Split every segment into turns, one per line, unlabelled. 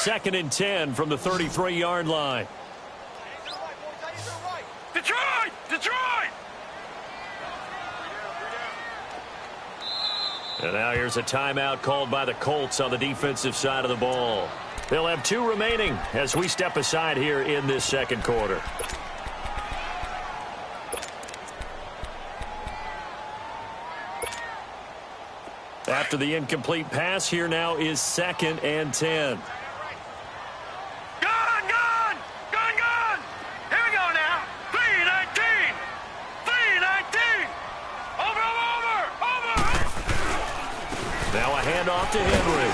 2nd and 10 from the 33-yard line.
Detroit! Detroit!
And now here's a timeout called by the Colts on the defensive side of the ball. They'll have 2 remaining as we step aside here in this second quarter. After the incomplete pass, here now is 2nd and 10.
Gone! Gone! Gone! Gone! Here we go now. 3-19! 3-19! Over!
Now a handoff to Henry.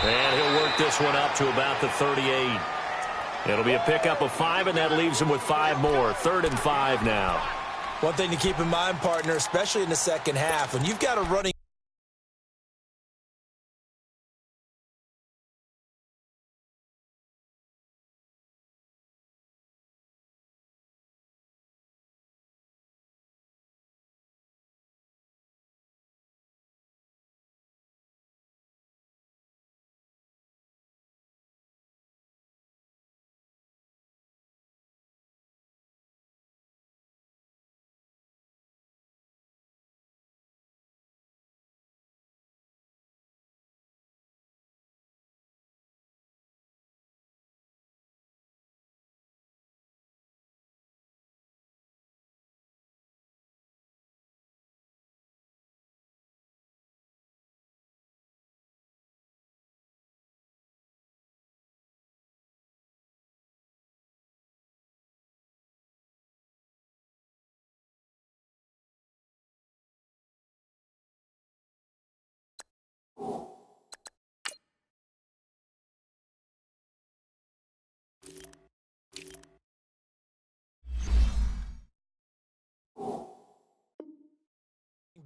And he'll work this one up to about the 38. It'll be a pickup of 5, and that leaves him with 5 more. 3rd and 5 now.
One thing to keep in mind, partner, especially in the second half, when you've got a running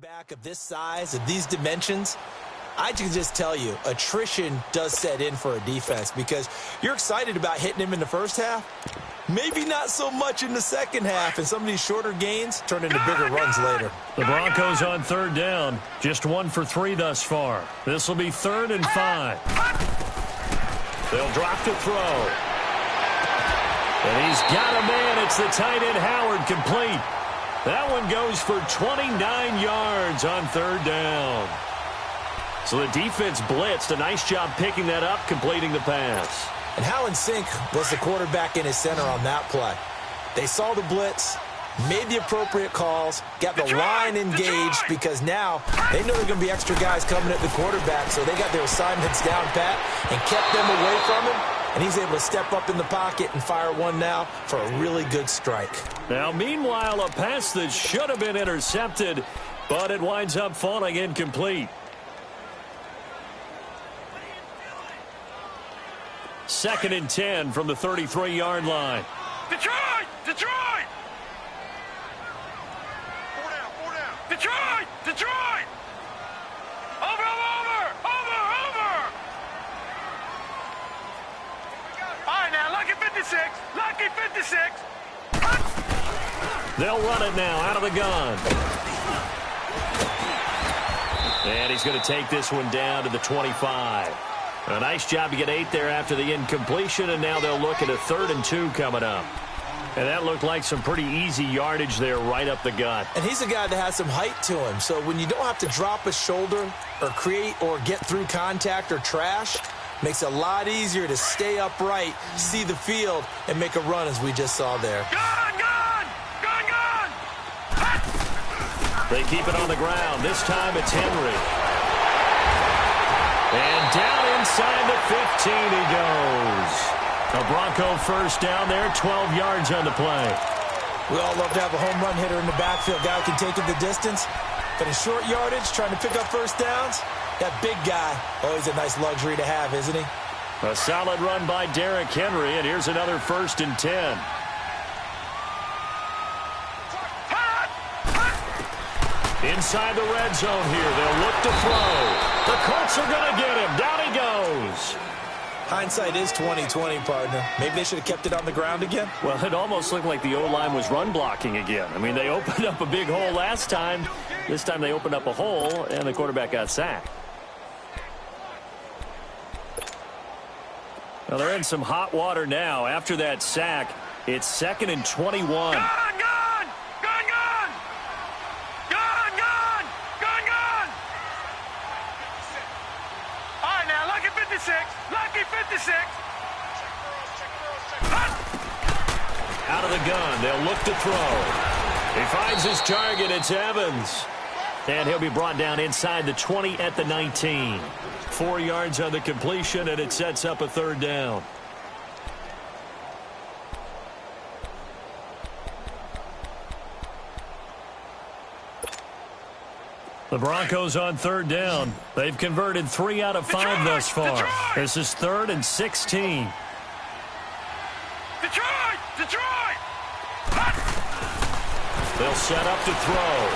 back of this size, of these dimensions, I can just tell you, attrition does set in for a defense because you're excited about hitting him in the first half. Maybe not so much in the second half, and some of these shorter gains turn into bigger runs later.
The Broncos on 3rd down, just 1 for 3 thus far. This will be 3rd and 5. They'll drop to throw. And he's got a man. It's the tight end Howard, complete. That one goes for 29 yards on 3rd down. So the defense blitzed. A nice job picking that up, completing the pass.
And how in sync was the quarterback in his center on that play? They saw the blitz, made the appropriate calls, got the line engaged because now they know there are going to be extra guys coming at the quarterback, so they got their assignments down pat and kept them away from him. And he's able to step up in the pocket and fire one now for a really good strike.
Now, meanwhile, a pass that should have been intercepted, but it winds up falling incomplete. 2nd and 10 from the 33-yard line.
Detroit! Detroit! 4 down. Detroit! Detroit! Over! All right, now, lucky 56. Lucky 56.
They'll run it now out of the gun. And he's going to take this one down to the 25. A nice job to get 8 there after the incompletion, and now they'll look at a 3rd and 2 coming up. And that looked like some pretty easy yardage there right up the gut.
And he's a guy that has some height to him, so when you don't have to drop a shoulder or create or get through contact or trash, makes it a lot easier to stay upright, see the field, and make a run as we just saw there.
Gone! Gone! Gone! Gone!
They keep it on the ground. This time it's Henry. And down inside the 15 he goes. A Bronco first down there, 12 yards on the play.
We all love to have a home run hitter in the backfield, guy who can take it the distance. But in short yardage, trying to pick up first downs, that big guy, always a nice luxury to have, isn't he?
A solid run by Derrick Henry, and here's another 1st and 10. Inside the red zone here, they'll look to throw. The Colts are going to get him. Down he goes.
Hindsight is 20/20, partner. Maybe they should have kept it on the ground again.
Well, it almost looked like the O-line was run blocking again. I mean, they opened up a big hole last time. This time they opened up a hole, and the quarterback got sacked. Well, they're in some hot water now. After that sack, it's 2nd and 21.
Gun, gun! Gun, gun! Gun, gun! Gun, gun! All right, now, lucky 56. Lucky 56.
Out of the gun. They'll look to throw. He finds his target. It's Evans. And he'll be brought down inside the 20 at the 19. 4 yards on the completion, and it sets up a 3rd down. The Broncos on 3rd down. They've converted 3 out of 5 thus far. This is 3rd and 16.
Detroit! Detroit!
They'll set up to throw.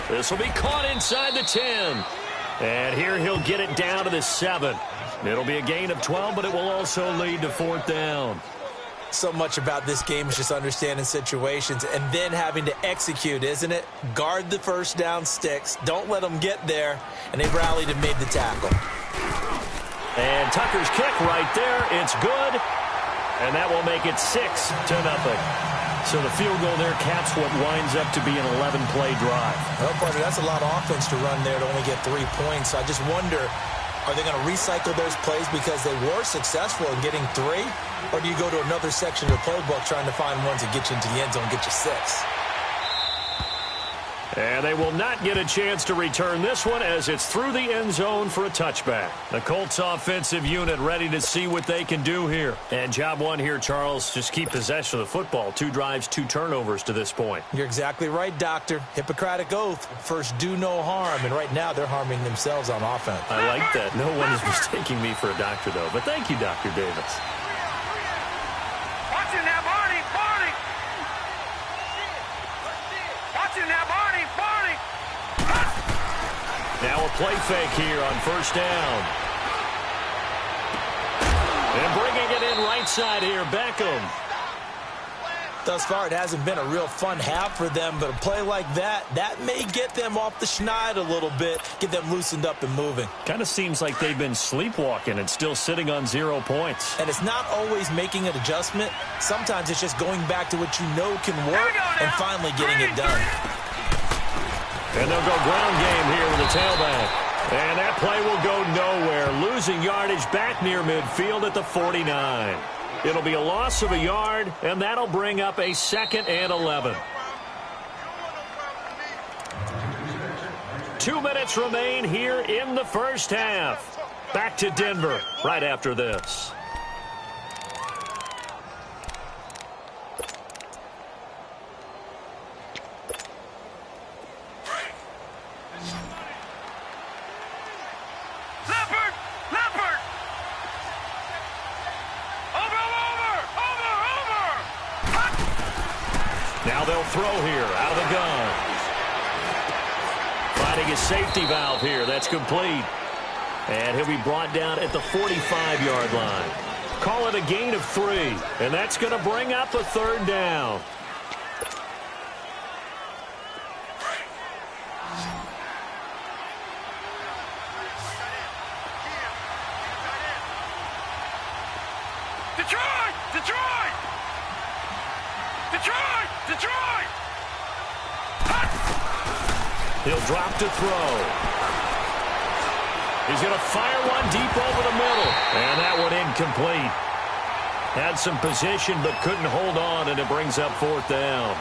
This will be caught inside the 10. And here he'll get it down to the 7. It'll be a gain of 12, but it will also lead to 4th down.
So much about this game is just understanding situations and then having to execute, isn't it? Guard the first down sticks. Don't let them get there. And they rallied and made the tackle.
And Tucker's kick right there. It's good. And that will make it 6-0. So the field goal there caps what winds up to be an 11-play drive.
Well, partner, that's a lot of offense to run there to only get 3 points. I just wonder, are they going to recycle those plays because they were successful in getting 3? Or do you go to another section of the playbook trying to find ones that get you into the end zone and get you 6?
And they will not get a chance to return this one as it's through the end zone for a touchback. The Colts offensive unit ready to see what they can do here. And job one here, Charles, just keep possession of the football. 2 drives, 2 turnovers to this point.
You're exactly right, Doctor. Hippocratic oath. First, do no harm. And right now, they're harming themselves on offense.
I like that. No one is mistaking me for a doctor, though. But thank you, Dr. Davis.
Watch it now, Barney! Barney! Watch it now, Barney! Barney!
Now a play fake here on 1st down. And bringing it in right side here, Beckham.
Thus far, it hasn't been a real fun half for them, but a play like that may get them off the schneid a little bit, get them loosened up and moving.
Kind of seems like they've been sleepwalking and still sitting on 0 points.
And it's not always making an adjustment. Sometimes it's just going back to what you know can work and finally getting it done.
And they'll go ground game here with the tailback. And that play will go nowhere, losing yardage back near midfield at the 49. It'll be a loss of a yard, and that'll bring up a 2nd and 11. 2 minutes remain here in the first half. Back to Denver right after this. Now they'll throw here out of the gun. Finding his safety valve here. That's complete. And he'll be brought down at the 45-yard line. Call it a gain of 3. And that's going to bring up a 3rd down.
Detroit! Detroit! Detroit! Detroit!
He'll drop to throw. He's going to fire one deep over the middle. And that one incomplete. Had some position but couldn't hold on, and it brings up 4th down.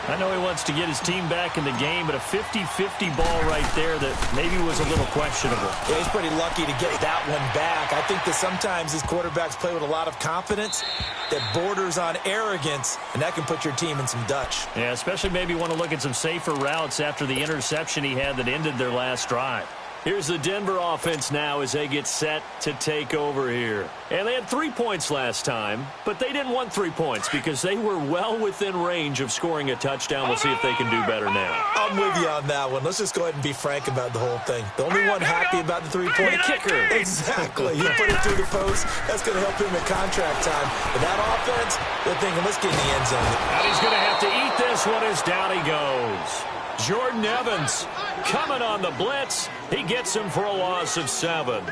I know he wants to get his team back in the game, but a 50-50 ball right there that maybe was a little questionable.
Yeah, he's pretty lucky to get that one back. I think that sometimes his quarterbacks play with a lot of confidence that borders on arrogance, and that can put your team in some Dutch.
Yeah, especially maybe want to look at some safer routes after the interception he had that ended their last drive. Here's the Denver offense now as they get set to take over here. And they had 3 points last time, but they didn't want 3 points because they were well within range of scoring a touchdown. We'll see if they can do better now.
I'm with you on that one. Let's just go ahead and be frank about the whole thing. The only one happy about the 3-point
kicker.
Exactly. He put it through the post. That's going to help him in contract time. But that offense, they're thinking, let's get in the end zone.
And he's going to have to eat this one as down he goes. Jordan Evans coming on the blitz. He gets him for a loss of 7.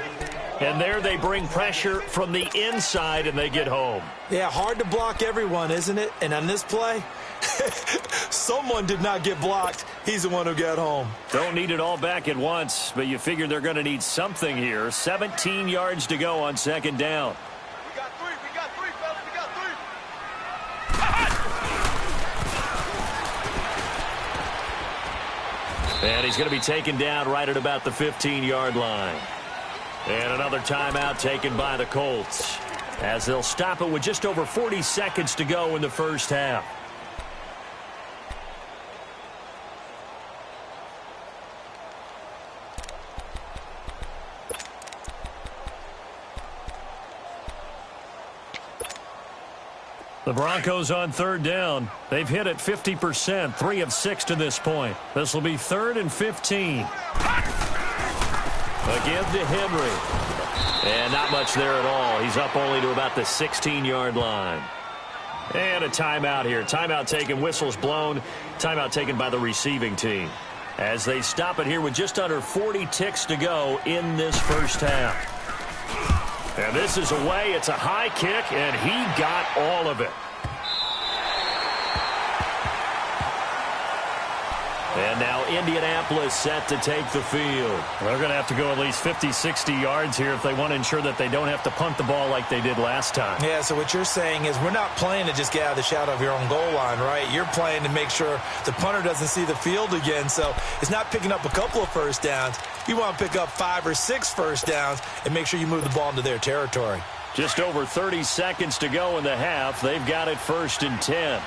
And there they bring pressure from the inside, and they get home.
Yeah, hard to block everyone, isn't it? And on this play, someone did not get blocked. He's the one who got home.
Don't need it all back at once, but you figure they're going to need something here. 17 yards to go on second down.
We got three, fellas, we got three.
And he's going to be taken down right at about the 15-yard line. And another timeout taken by the Colts, as they'll stop it with just over 40 seconds to go in the first half. The Broncos on third down. They've hit it 50%, 3 of 6 to this point. This will be 3rd and 15. A give to Henry. And not much there at all. He's up only to about the 16-yard line. And a timeout here. Timeout taken, whistles blown. Timeout taken by the receiving team, as they stop it here with just under 40 ticks to go in this first half. And this is away. It's a high kick, and he got all of it. And now Indianapolis set to take the field. They're going to have to go at least 50, 60 yards here if they want to ensure that they don't have to punt the ball like they did last time.
Yeah, so what you're saying is we're not playing to just get out of the shadow of your own goal line, right? You're playing to make sure the punter doesn't see the field again. So it's not picking up a couple of first downs. You want to pick up 5 or 6 first downs and make sure you move the ball into their territory.
Just over 30 seconds to go in the half. They've got it 1st and 10.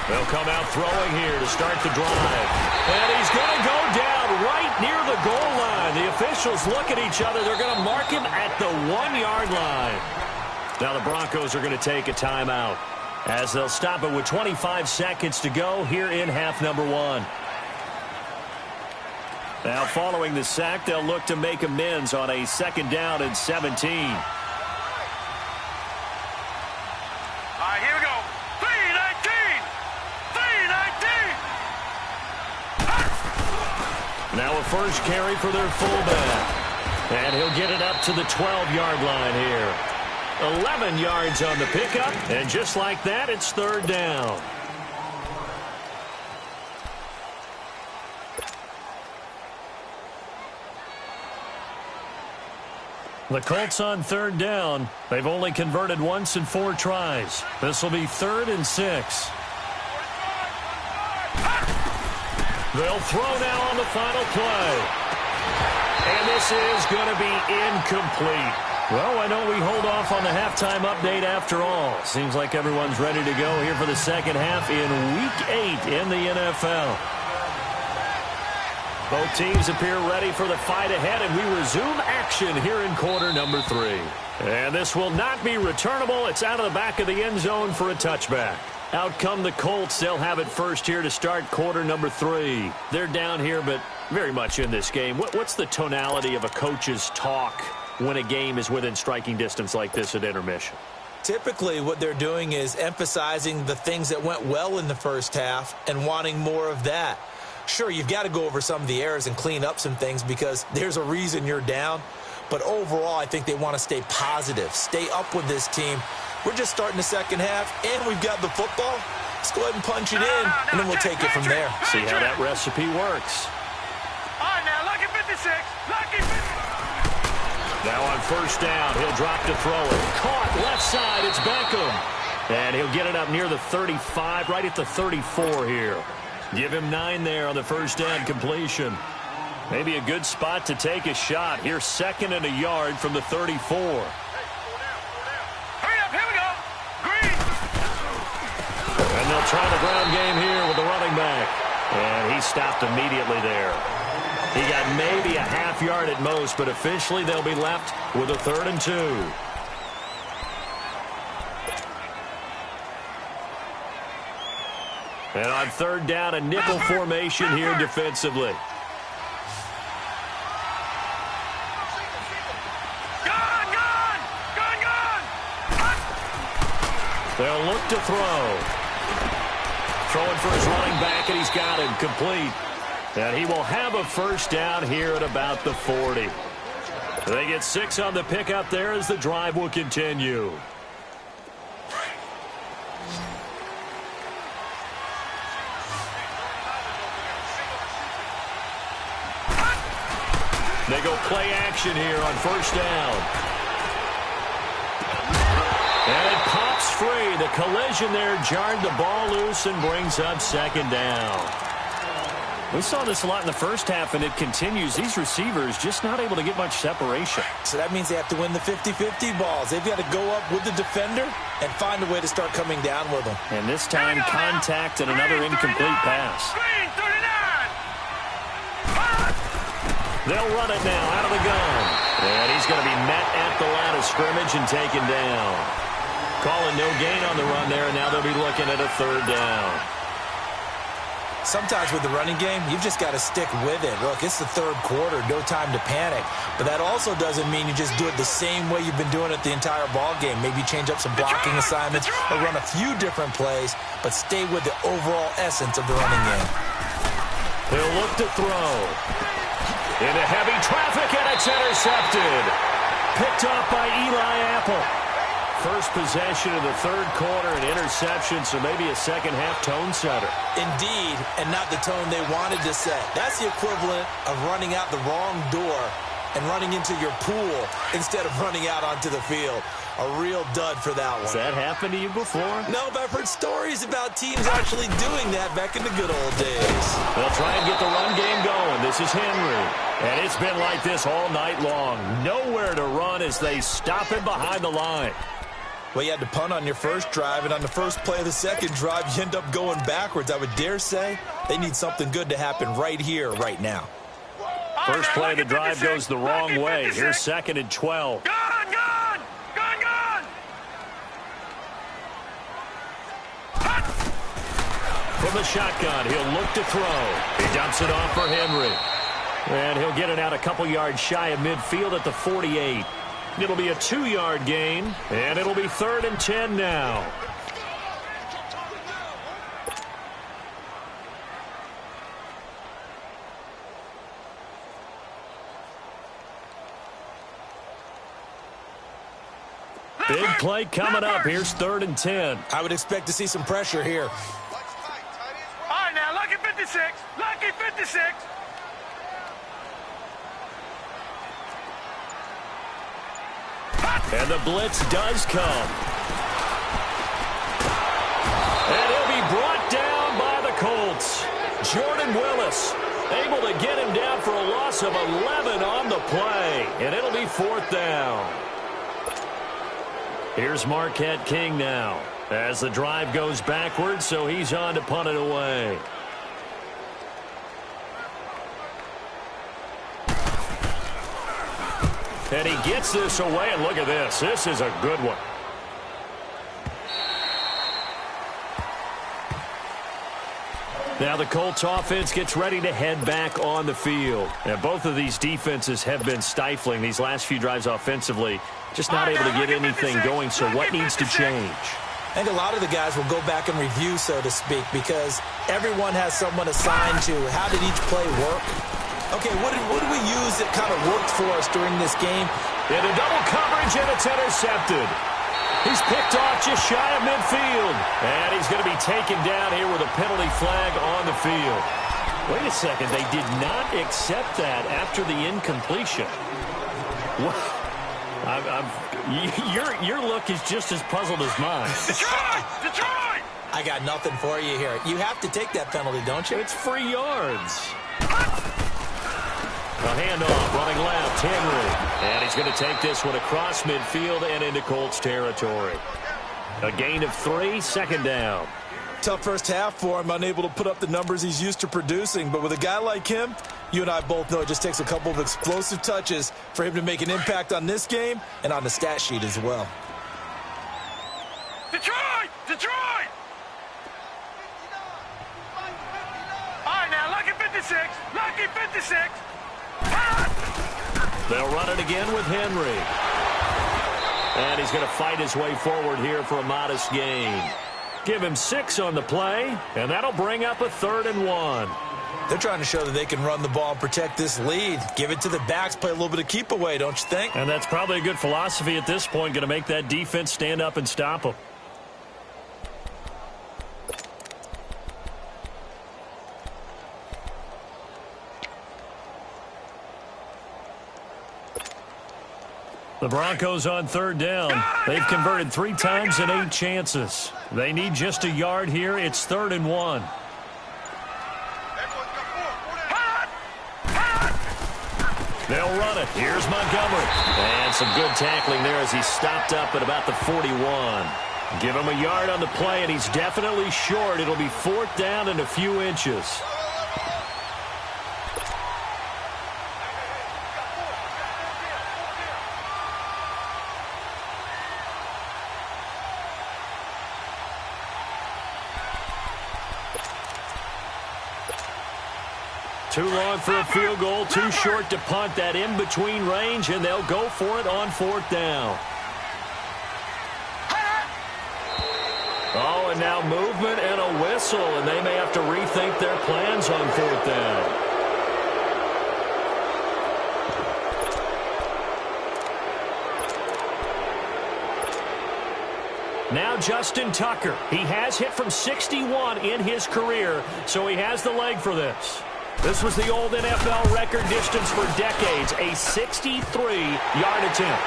They'll come out throwing here to start the drive. And he's going to go down right near the goal line. The officials look at each other. They're going to mark him at the 1-yard line. Now the Broncos are going to take a timeout, as they'll stop it with 25 seconds to go here in half number 1. Now following the sack, they'll look to make amends on a 2nd down and 17. Now a first carry for their fullback. And he'll get it up to the 12-yard line here. 11 yards on the pickup. And just like that, it's 3rd down. The Colts on 3rd down. They've only converted once in 4 tries. This will be 3rd and 6. They'll throw now on the final play. And this is going to be incomplete. Well, why don't we hold off on the halftime update after all? Seems like everyone's ready to go here for the second half in Week 8 in the NFL. Both teams appear ready for the fight ahead, and we resume action here in quarter number 3. And this will not be returnable. It's out of the back of the end zone for a touchback. Out come the Colts. They'll have it first here to start quarter number 3. They're down here, but very much in this game. What's the tonality of a coach's talk when a game is within striking distance like this at intermission?
Typically, what they're doing is emphasizing the things that went well in the first half and wanting more of that. Sure, you've got to go over some of the errors and clean up some things because there's a reason you're down. But overall, I think they want to stay positive, stay up with this team. We're just starting the second half, and we've got the football. Let's go ahead and punch it in, and then we'll take it from there.
See how that recipe works.
All right, now, lucky 56. Lucky 56.
Now on first down, he'll drop to throw it. Caught left side, it's Beckham. And he'll get it up near the 35, right at the 34 here. Give him 9 there on the first down completion. Maybe a good spot to take a shot. Here's 2nd and a yard from the 34. And they'll try the ground game here with the running back. And he stopped immediately there. He got maybe a half yard at most, but officially they'll be left with a 3rd and 2. And on 3rd down, a nickel formation here defensively. They'll look to throw. Throwing for his running back, and he's got him complete. And he will have a first down here at about the 40. They get 6 on the pickup there as the drive will continue. They go play action here on first down. And it pops free. The collision there jarred the ball loose and brings up second down. We saw this a lot in the first half, and it continues. These receivers just not able to get much separation.
So that means they have to win the 50-50 balls. They've got to go up with the defender and find a way to start coming down with them.
And this time, contact and another incomplete pass. They'll run it now out of the gun. And he's going to be met at the line of scrimmage and taken down. Calling no gain on the run there, and now they'll be looking at a third down.
Sometimes with the running game, you've just got to stick with it. Look, it's the third quarter, no time to panic. But that also doesn't mean you just do it the same way you've been doing it the entire ball game. Maybe change up some blocking assignments or run a few different plays, but stay with the overall essence of the running game.
He'll look to throw. Into heavy traffic, and it's intercepted. Picked off by Eli Apple. First possession of the third quarter, an interception, so maybe a second-half tone setter.
Indeed, and not the tone they wanted to set. That's the equivalent of running out the wrong door and running into your pool instead of running out onto the field. A real dud for that one.
Has that happened to you before?
No, but I've heard stories about teams actually doing that back in the good old days.
They'll try and get the run game going. This is Henry. And it's been like this all night long. Nowhere to run as they stop him behind the line.
Well, you had to punt on your first drive, and on the first play of the second drive, you end up going backwards. I would dare say they need something good to happen right here, right now.
First play of the drive goes the wrong way. Here's second and 12.
Gone!
From the shotgun, he'll look to throw. He dumps it off for Henry. And he'll get it out a couple yards shy of midfield at the 48. It'll be a 2-yard gain, and it'll be 3rd and 10 now. Big play coming up. Here's 3rd and 10.
I would expect to see some pressure here.
All right, now, lucky 56. Lucky 56.
And the blitz does come. And he'll be brought down by the Colts. Jordan Willis able to get him down for a loss of 11 on the play. And it'll be 4th down. Here's Marquette King now as the drive goes backwards, so he's on to punt it away. And he gets this away, and look at this. This is a good one. Now the Colts offense gets ready to head back on the field. And both of these defenses have been stifling these last few drives offensively. Just not able to get anything going, so what needs to change?
I think a lot of the guys will go back and review, so to speak, because everyone has someone assigned to how did each play work. Okay, what did we use that kind of worked for us during this game?
Into double coverage, and it's intercepted. He's picked off just shy of midfield. And he's going to be taken down here with a penalty flag on the field. Wait a second, they did not accept that after the incompletion. What? Your look is just as puzzled as mine.
Detroit!
I got nothing for you here. You have to take that penalty, don't you?
It's free yards. A handoff, running left, Henry. And he's going to take this one across midfield and into Colts territory. A gain of 3, 2nd down.
Tough first half for him, unable to put up the numbers he's used to producing. But with a guy like him, you and I both know it just takes a couple of explosive touches for him to make an impact on this game and on the stat sheet as well.
Detroit! Detroit! All right, now, lucky 56. Lucky 56.
They'll run it again with Henry. And And he's going to fight his way forward here for a modest gain. Give him 6 on the play, and that'll bring up a 3rd and 1.
They're trying to show that they can run the ball and protect this lead. Give it to the backs, play a little bit of keep away, don't you think?
And that's probably a good philosophy at this point, going to make that defense stand up and stop them. The Broncos on 3rd down. They've converted 3 times in 8 chances. They need just a yard here. It's 3rd and 1. They'll run it. Here's Montgomery. And some good tackling there as he stopped up at about the 41. Give him a yard on the play, and he's definitely short. It'll be 4th down and a few inches. Too long for a field goal, too short to punt. That in-between range, and they'll go for it on 4th down. Oh, and now movement and a whistle, and they may have to rethink their plans on 4th down. Now Justin Tucker. He has hit from 61 in his career, so he has the leg for this. This was the old NFL record distance for decades, a 63-yard attempt.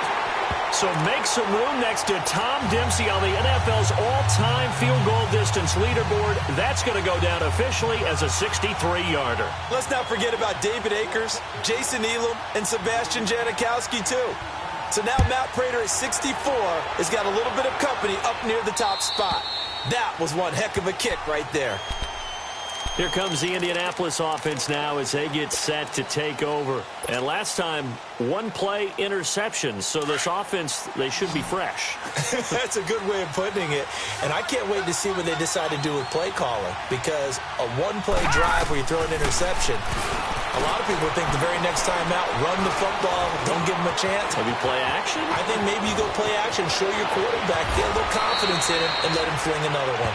So make some room next to Tom Dempsey on the NFL's all-time field goal distance leaderboard. That's going to go down officially as a 63-yarder.
Let's not forget about David Akers, Jason Elam, and Sebastian Janikowski, too. So now Matt Prater at 64 has got a little bit of company up near the top spot. That was one heck of a kick right there.
Here comes the Indianapolis offense now as they get set to take over. And last time, 1-play interception. So this offense, they should be fresh.
That's a good way of putting it. And I can't wait to see what they decide to do with play calling. Because a 1-play drive where you throw an interception, a lot of people think the very next time out, run the football, don't give them a chance.
Maybe play action?
I think maybe you go play action, show your quarterback, get a little confidence in him, and let him fling another one.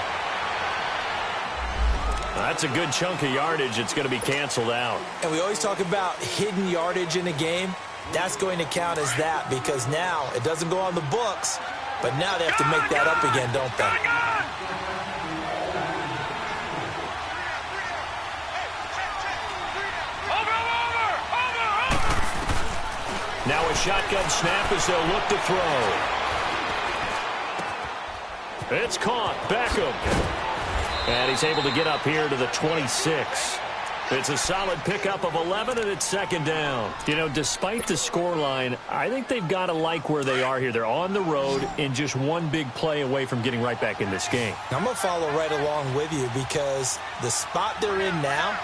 That's a good chunk of yardage. It's going to be canceled out.
And we always talk about hidden yardage in a game. That's going to count as that because now it doesn't go on the books, but now they have to make that up again, don't they?
Now a shotgun snap as they'll look to throw. It's caught. Beckham. And he's able to get up here to the 26. It's a solid pickup of 11, and it's 2nd down. You know, despite the scoreline, I think they've got to like where they are here. They're on the road and just one big play away from getting right back in this game.
I'm going to follow right along with you because the spot they're in now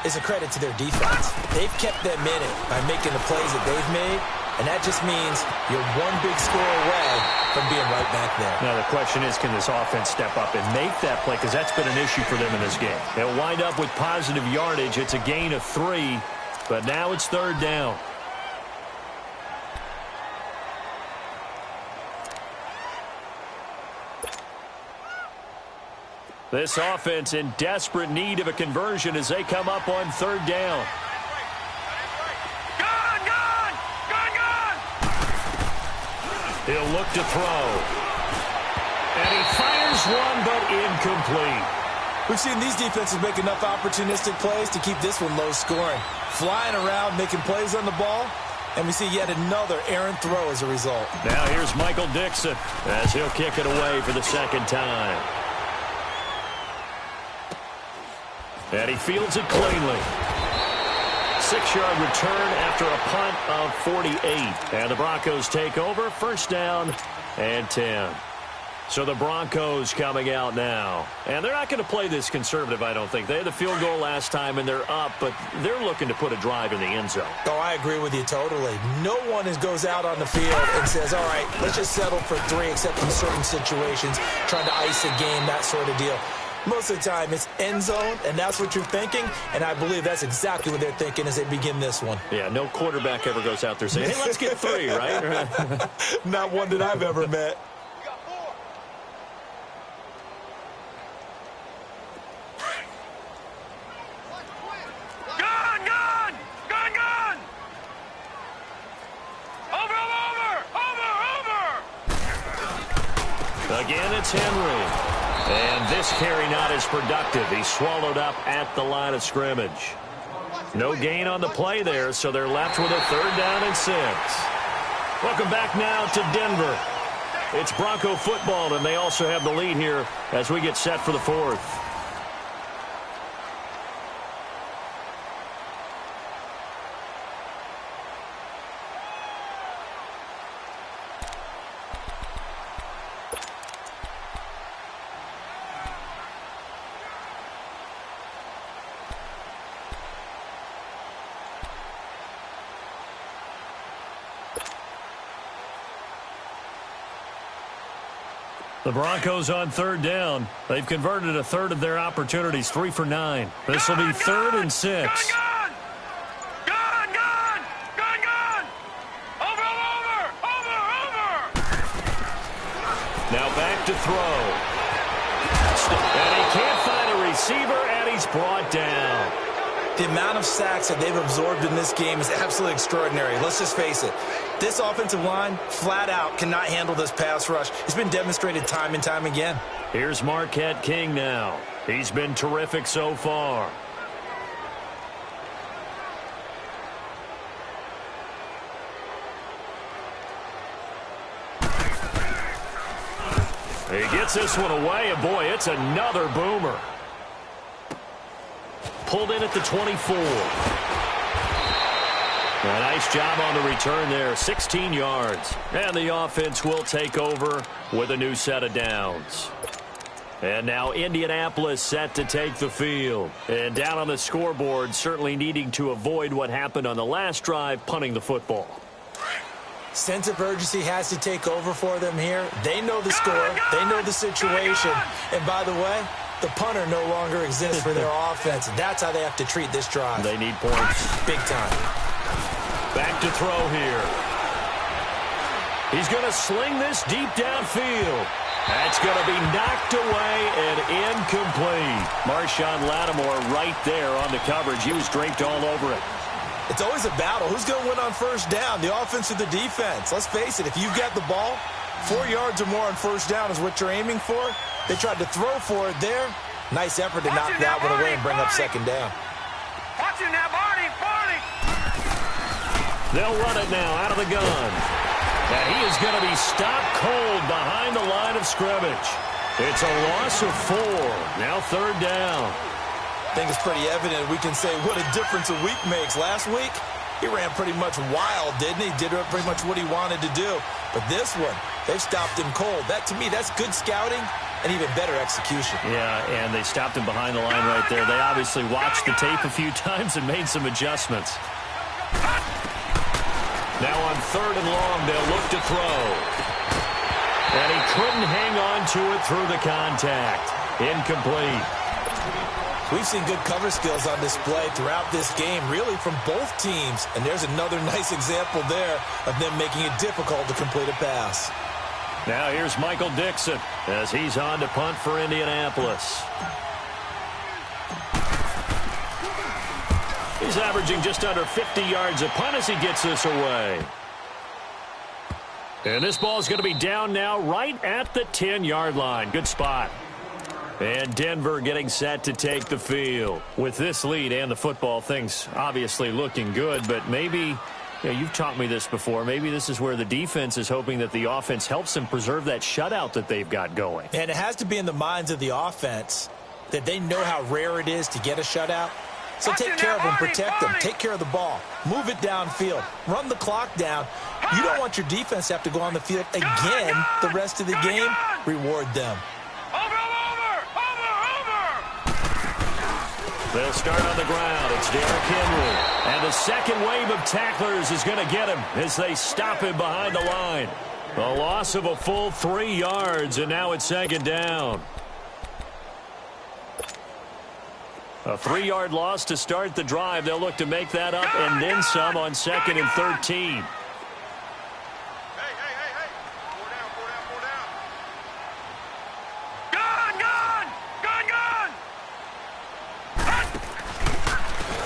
is a credit to their defense. They've kept them in it by making the plays that they've made, and that just means you're one big score away from being right back there.
Now, the question is, can this offense step up and make that play? Because that's been an issue for them in this game. They'll wind up with positive yardage. It's a gain of 3, but now it's 3rd down. This offense in desperate need of a conversion as they come up on 3rd down. He'll look to throw. And he fires one, but incomplete.
We've seen these defenses make enough opportunistic plays to keep this one low scoring. Flying around, making plays on the ball, and we see yet another errant throw as a result.
Now here's Michael Dixon as he'll kick it away for the 2nd time. And he fields it cleanly. 6-yard return after a punt of 48. And the Broncos take over. 1st down and 10. So the Broncos coming out now. And they're not going to play this conservative, I don't think. They had the field goal last time, and they're up, but they're looking to put a drive in the end zone.
Oh, I agree with you totally. No one goes out on the field and says, all right, let's just settle for 3, except in certain situations, trying to ice a game, that sort of deal. Most of the time, it's end zone, and that's what you're thinking, and I believe that's exactly what they're thinking as they begin this one.
Yeah, no quarterback ever goes out there saying, hey, let's get 3, right?
Not one that I've ever met.
Again, it's Henry. And this carry not as productive. He's swallowed up at the line of scrimmage. No gain on the play there, so they're left with a 3rd down and 6. Welcome back now to Denver. It's Bronco football, and they also have the lead here as we get set for the 4th. The Broncos on 3rd down. They've converted a 1/3 of their opportunities, 3 for 9. This will be 3rd and 6. Now back to throw. And he can't find a receiver, and he's brought down.
The amount of sacks that they've absorbed in this game is absolutely extraordinary. Let's just face it. This offensive line, flat out, cannot handle this pass rush. It's been demonstrated time and time again.
Here's Marquette King now. He's been terrific so far. He gets this one away, and boy, it's another boomer. Pulled in at the 24. A nice job on the return there, 16 yards. And the offense will take over with a new set of downs. And now Indianapolis set to take the field. And down on the scoreboard, certainly needing to avoid what happened on the last drive, punting the football.
Sense of urgency has to take over for them here. They know the score. They know the situation. And by the way, the punter no longer exists for their offense. That's how they have to treat this drive.
They need points.
Big time.
Back to throw here. He's going to sling this deep downfield. That's going to be knocked away and incomplete. Marshawn Lattimore right there on the coverage. He was draped all over it.
It's always a battle. Who's going to win on 1st down, the offense or the defense? Let's face it, if you've got the ball, 4 yards or more on 1st down is what you're aiming for. They tried to throw for it there. Nice effort to knock that one away and bring up 2nd down.
Watch it now, Barney.
They'll run it now out of the gun. And he is going to be stopped cold behind the line of scrimmage. It's a loss of 4. Now 3rd down.
I think it's pretty evident we can say what a difference a week makes. Last week, he ran pretty much wild, didn't he? Did pretty much what he wanted to do. But this one, they've stopped him cold. That, to me, that's good scouting and even better execution.
Yeah, and they stopped him behind the line right there. They obviously watched the tape a few times and made some adjustments. Now on 3rd and long, they'll look to throw. And he couldn't hang on to it through the contact. Incomplete.
We've seen good cover skills on display throughout this game, really from both teams. And there's another nice example there of them making it difficult to complete a pass.
Now here's Michael Dixon as he's on to punt for Indianapolis. He's averaging just under 50 yards a punt as he gets this away. And this ball is going to be down now right at the 10-yard line. Good spot. And Denver getting set to take the field. With this lead and the football, things obviously looking good, but maybe, you've taught me this before, maybe this is where the defense is hoping that the offense helps them preserve that shutout that they've got going.
And it has to be in the minds of the offense that they know how rare it is to get a shutout. So take care of them, protect them, take care of the ball, move it downfield, run the clock down. You don't want your defense to have to go on the field again the rest of the game. Reward them.
They'll start on the ground. It's Derrick Henry. And the second wave of tacklers is going to get him as they stop him behind the line. A loss of a full 3 yards, and now it's 2nd down. A 3-yard loss to start the drive. They'll look to make that up and then some on 2nd and 13.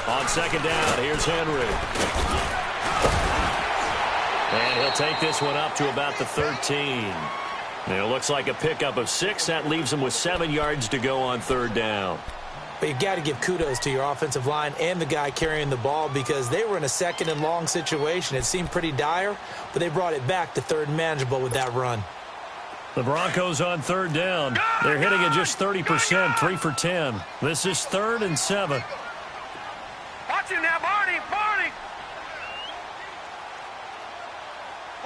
On 2nd down, here's Henry. And he'll take this one up to about the 13. And it looks like a pickup of 6. That leaves him with 7 yards to go on 3rd down.
But you've got to give kudos to your offensive line and the guy carrying the ball because they were in a 2nd and long situation. It seemed pretty dire, but they brought it back to 3rd and manageable with that run.
The Broncos on 3rd down. They're hitting at just 30%, 3 for 10. This is 3rd and 7.
Watch him now, Barney! Barney!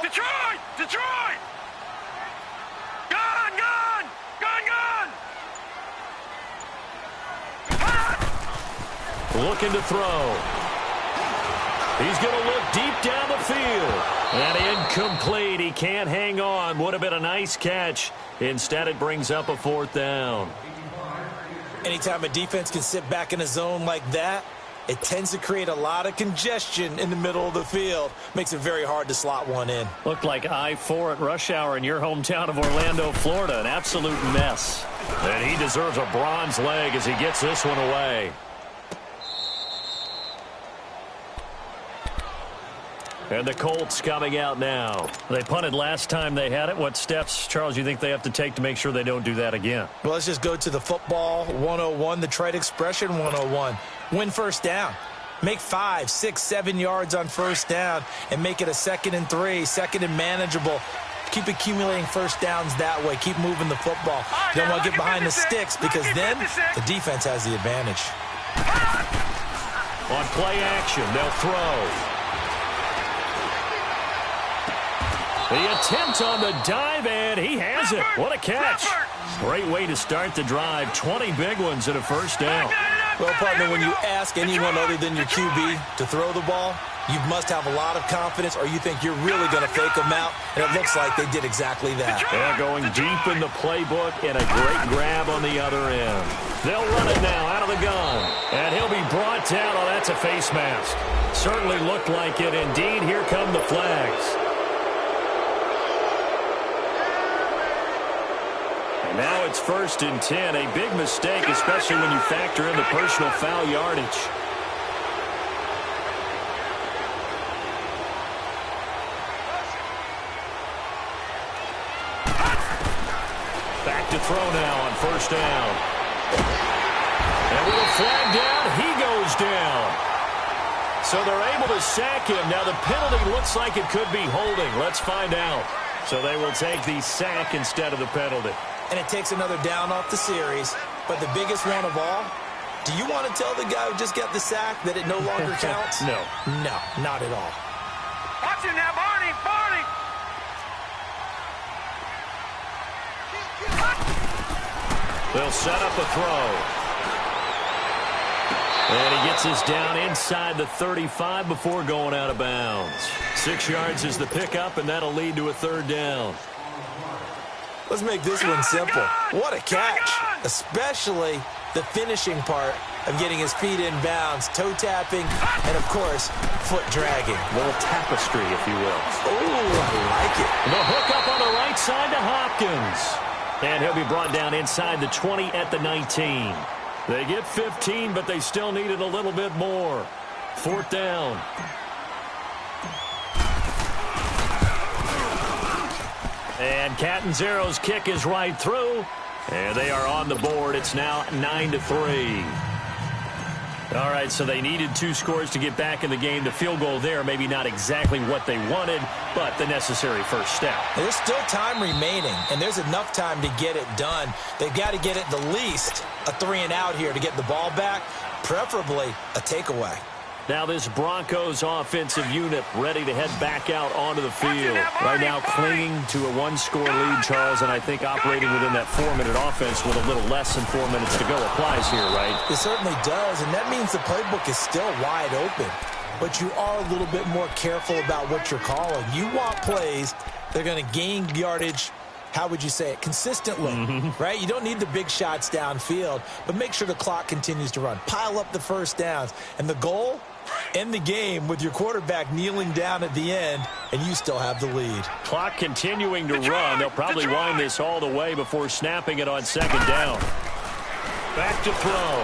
Detroit! Detroit! Gun! Gun! Gun! Gun!
Looking to throw. He's going to look deep down the field. And incomplete. He can't hang on. Would have been a nice catch. Instead, it brings up a 4th down.
Anytime a defense can sit back in a zone like that, it tends to create a lot of congestion in the middle of the field. Makes it very hard to slot one in.
Looked like I-4 at rush hour in your hometown of Orlando, Florida. An absolute mess. And he deserves a bronze leg as he gets this one away. And the Colts coming out now. They punted last time they had it. What steps, Charles, you think they have to take to make sure they don't do that again?
Well, let's just go to the football 101, the trade expression 101. Win 1st down. Make 5, 6, 7 yards on 1st down and make it a 2nd and 3, 2nd and manageable. Keep accumulating 1st downs that way. Keep moving the football. You don't want to get behind the sticks because then the defense has the advantage.
On play action, they'll throw. The attempt on the dive, and he has it. What a catch. Great way to start the drive. 20 big ones and a 1st down.
Well, partner, when you ask anyone other than your QB to throw the ball, you must have a lot of confidence or you think you're really going to fake them out, and it looks like they did exactly that.
Yeah, going deep in the playbook and a great grab on the other end. They'll run it now out of the gun, and he'll be brought down. Oh, that's a face mask. Certainly looked like it. Indeed, here come the flags. Now it's 1st and 10. A big mistake, especially when you factor in the personal foul yardage. Back to throw now on 1st down. And with a flag down, he goes down. So they're able to sack him. Now the penalty looks like it could be holding. Let's find out. So they will take the sack instead of the penalty.
And it takes another down off the series. But the biggest one of all, do you want to tell the guy who just got the sack that it no longer counts?
No.
No, not at all.
Watch him now, Barney! Barney!
They'll set up a throw. And he gets us down inside the 35 before going out of bounds. 6 yards is the pickup, and that'll lead to a 3rd down.
Let's make this one simple. What a catch, especially the finishing part of getting his feet in bounds, toe tapping, and, of course, foot dragging.
A little tapestry, if you will.
Oh, I like it.
The hook up on the right side to Hopkins. And he'll be brought down inside the 20 at the 19. They get 15, but they still needed a little bit more. 4th down. And Catanzaro's kick is right through. And they are on the board. It's now 9-3. All right, so they needed 2 scores to get back in the game. The field goal there, maybe not exactly what they wanted, but the necessary first step.
There's still time remaining, and there's enough time to get it done. They've got to get it the least a 3-and-out here to get the ball back, preferably a takeaway.
Now this Broncos offensive unit ready to head back out onto the field. Right now clinging to a 1-score lead, Charles, and I think operating within that 4-minute offense with a little less than 4 minutes to go applies here, right?
It certainly does, and that means the playbook is still wide open. But you are a little bit more careful about what you're calling. You want plays that are going to gain yardage, how would you say it, consistently, right? You don't need the big shots downfield, but make sure the clock continues to run. Pile up the first downs. And the goal, end the game with your quarterback kneeling down at the end, and you still have the lead.
Clock continuing to run. They'll probably wind this all the way before snapping it on second down. Back to throw.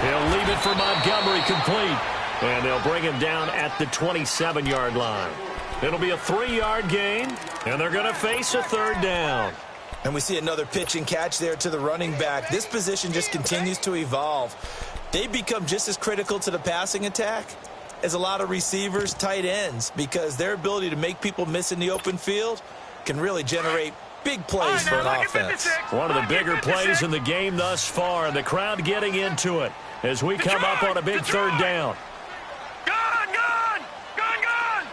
He'll leave it for Montgomery, complete. And they'll bring him down at the 27-yard line. It'll be a 3-yard gain, and they're going to face a third down.
And we see another pitch and catch there to the running back. This position just continues to evolve. They become just as critical to the passing attack as a lot of receivers, tight ends, because their ability to make people miss in the open field can really generate big plays for an offense.
One of the bigger plays in the game thus far, and the crowd getting into it as we come up on a big third down.
Gone, gone, gone, gone.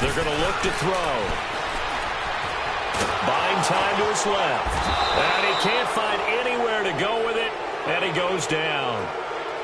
They're going to look to throw. Buying time to his left. And he can't find anywhere to go with it, and he goes down.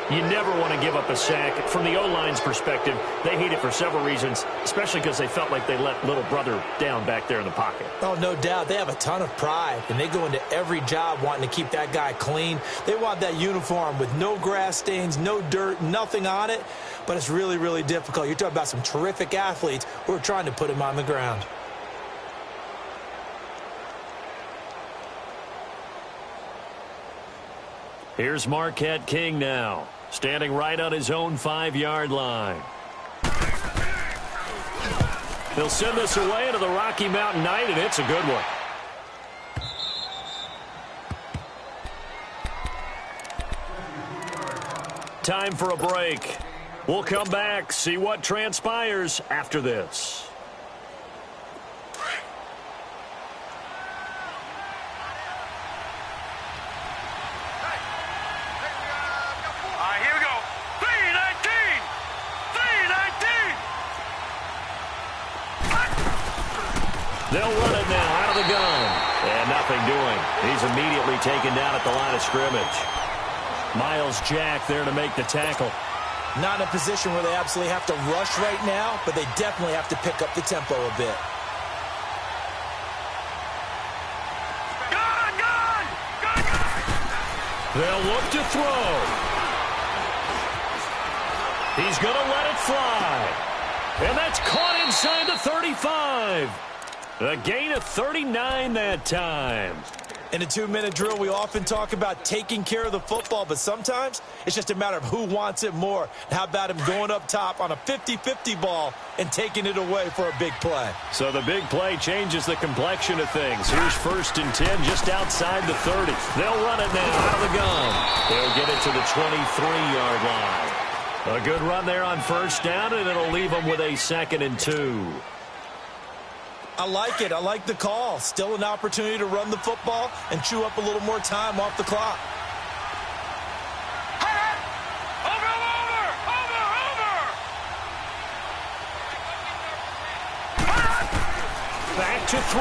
You never want to give up a sack. From the O-line's perspective, they hate it for several reasons, especially because they felt like they let little brother down back there in the pocket.
Oh, no doubt. They have a ton of pride, and they go into every job wanting to keep that guy clean. They want that uniform with no grass stains, no dirt, nothing on it, but it's really, really difficult. You're talking about some terrific athletes who are trying to put him on the ground.
Here's Marquette King now, standing right on his own 5-yard line. He'll send this away into the Rocky Mountain night, and it's a good one. Time for a break. We'll come back, see what transpires after this. They'll run it now out of the gun. And nothing doing. He's immediately taken down at the line of scrimmage. Miles Jack there to make the tackle.
Not in a position where they absolutely have to rush right now, but they definitely have to pick up the tempo a bit.
Gone, gone, gone, gone.
They'll look to throw. He's going to let it fly. And that's caught inside the 35. A gain of 39 that time.
In a 2-minute drill, we often talk about taking care of the football, but sometimes it's just a matter of who wants it more. How about him going up top on a 50-50 ball and taking it away for a big play?
So the big play changes the complexion of things. Here's 1st and 10 just outside the 30. They'll run it now out of the gun. They'll get it to the 23-yard line. A good run there on 1st down, and it'll leave them with a 2nd and 2.
I like it. I like the call. Still an opportunity to run the football and chew up a little more time off the clock.
Back to throw.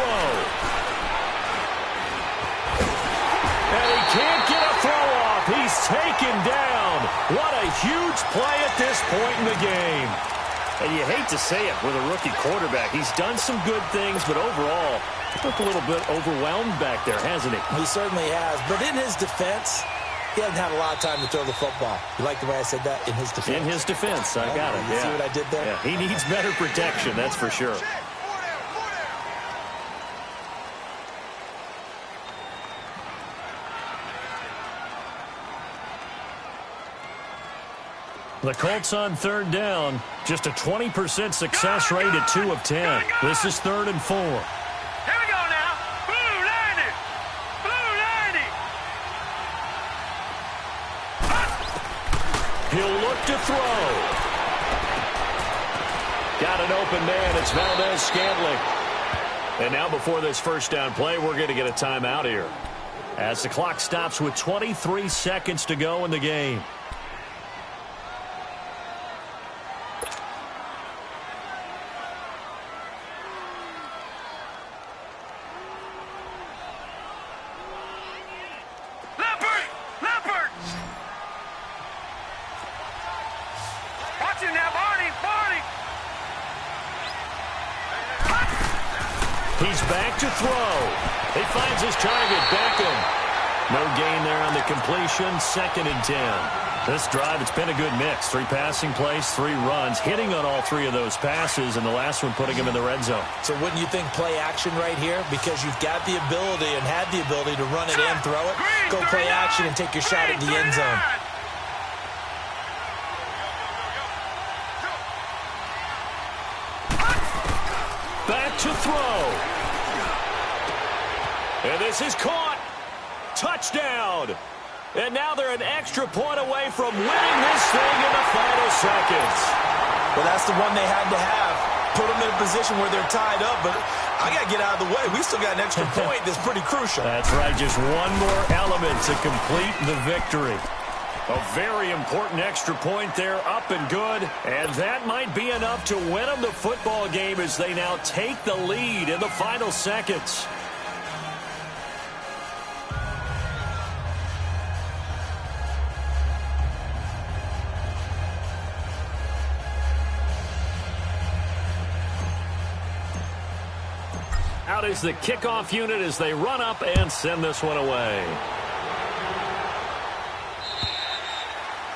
And he can't get a throw off. He's taken down. What a huge play at this point in the game. And you hate to say it with a rookie quarterback. He's done some good things, but overall, he looked a little bit overwhelmed back there, hasn't he?
He certainly has. But in his defense, he hasn't had a lot of time to throw the football. You like the way I said that? In his defense.
In his defense. I got it.
You see what I did there?
Yeah, he needs better protection, that's for sure. The Colts on 3rd down. Just a 20% success rate at 2 of 10. This is 3rd and 4.
Here we go now. Blue 90. Blue 90.
He'll look to throw. Got an open man. It's Valdez-Scantling. And now before this 1st down play, we're going to get a timeout here, as the clock stops with 23 seconds to go in the game. He's back to throw. He finds his target, Beckham. No gain there on the completion, 2nd and 10. This drive, it's been a good mix. 3 passing plays, 3 runs, hitting on all 3 of those passes, and the last one putting him in the red zone.
So wouldn't you think play action right here? Because you've got the ability and had the ability to run it and throw it. Go play action and take your shot at the end zone.
Back to throw. And this is caught. Touchdown. And now they're an extra point away from winning this thing in the final seconds.
Well, that's the one they had to have. Put them in a position where they're tied up, but I got to get out of the way. We still got an extra point that's pretty crucial.
That's right, just one more element to complete the victory. A very important extra point there, up and good. And that might be enough to win them the football game as they now take the lead in the final seconds. Out is the kickoff unit as they run up and send this one away.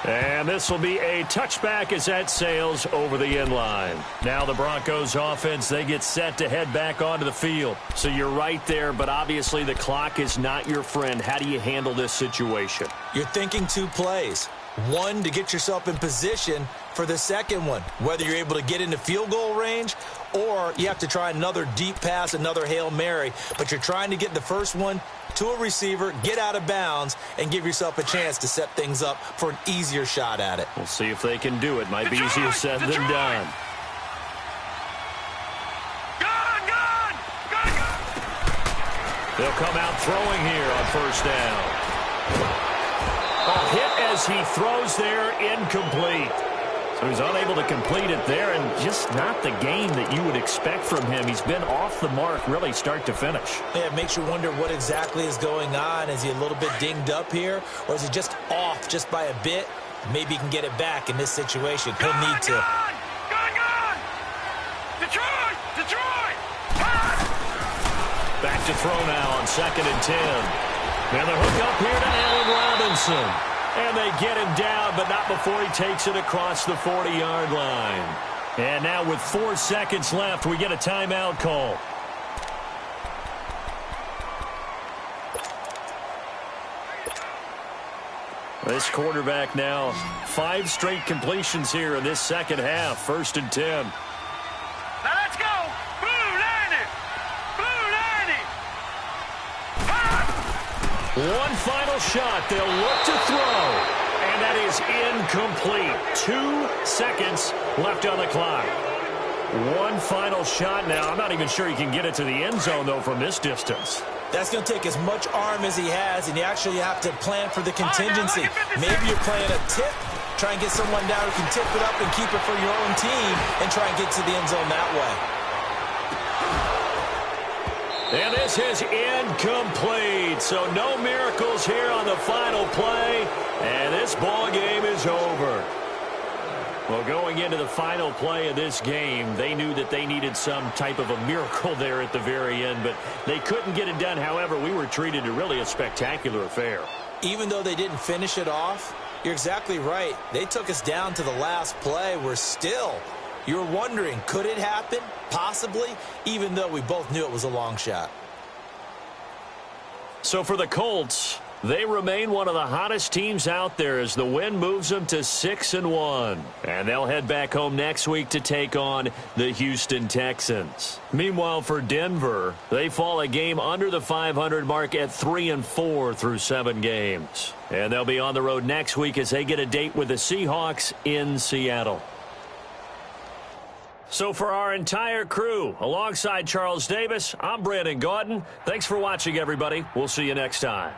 And this will be a touchback as that sails over the end line. Now the Broncos offense, they get set to head back onto the field. So you're right there, but obviously the clock is not your friend. How do you handle this situation?
You're thinking 2 plays. One, to get yourself in position for the second one, whether you're able to get into field goal range or you have to try another deep pass, another Hail Mary. But you're trying to get the first one to a receiver, get out of bounds, and give yourself a chance to set things up for an easier shot at it.
We'll see if they can do it. Might be easier said than done. They'll come out throwing here on first down. A hit as he throws there, incomplete. So he's unable to complete it there, and just not the game that you would expect from him. He's been off the mark really start to finish.
Yeah, it makes you wonder what exactly is going on. Is he a little bit dinged up here, or is he just off just by a bit? Maybe he can get it back in this situation. He'll need to.
Gone! Detroit!
Back to throw now on 2nd and 10. And the hook up here to Allen Robinson. And they get him down, but not before he takes it across the 40-yard line. And now with 4 seconds left, we get a timeout call. This quarterback now, 5 straight completions here in this second half. 1st and 10.
Now let's go! Blue 90!
One final shot. They'll look to throw. And that is incomplete. 2 seconds left on the clock. One final shot now. I'm not even sure he can get it to the end zone, though, from this distance.
That's going to take as much arm as he has, and you actually have to plan for the contingency. Maybe you're playing a tip. Try and get someone down who can tip it up and keep it for your own team and try and get to the end zone that way.
And this is incomplete. So no miracles here on the final play. And this ball game is over. Well, going into the final play of this game, they knew that they needed some type of a miracle there at the very end, but they couldn't get it done. However, we were treated to really a spectacular affair.
Even though they didn't finish it off, you're exactly right. They took us down to the last play. We're still, you're wondering, could it happen? Possibly, even though we both knew it was a long shot.
So for the Colts, they remain one of the hottest teams out there as the win moves them to 6-1. And they'll head back home next week to take on the Houston Texans. Meanwhile, for Denver, they fall a game under the 500 mark at 3-4 through 7 games. And they'll be on the road next week as they get a date with the Seahawks in Seattle. So for our entire crew, alongside Charles Davis, I'm Brandon Gaudin. Thanks for watching, everybody. We'll see you next time.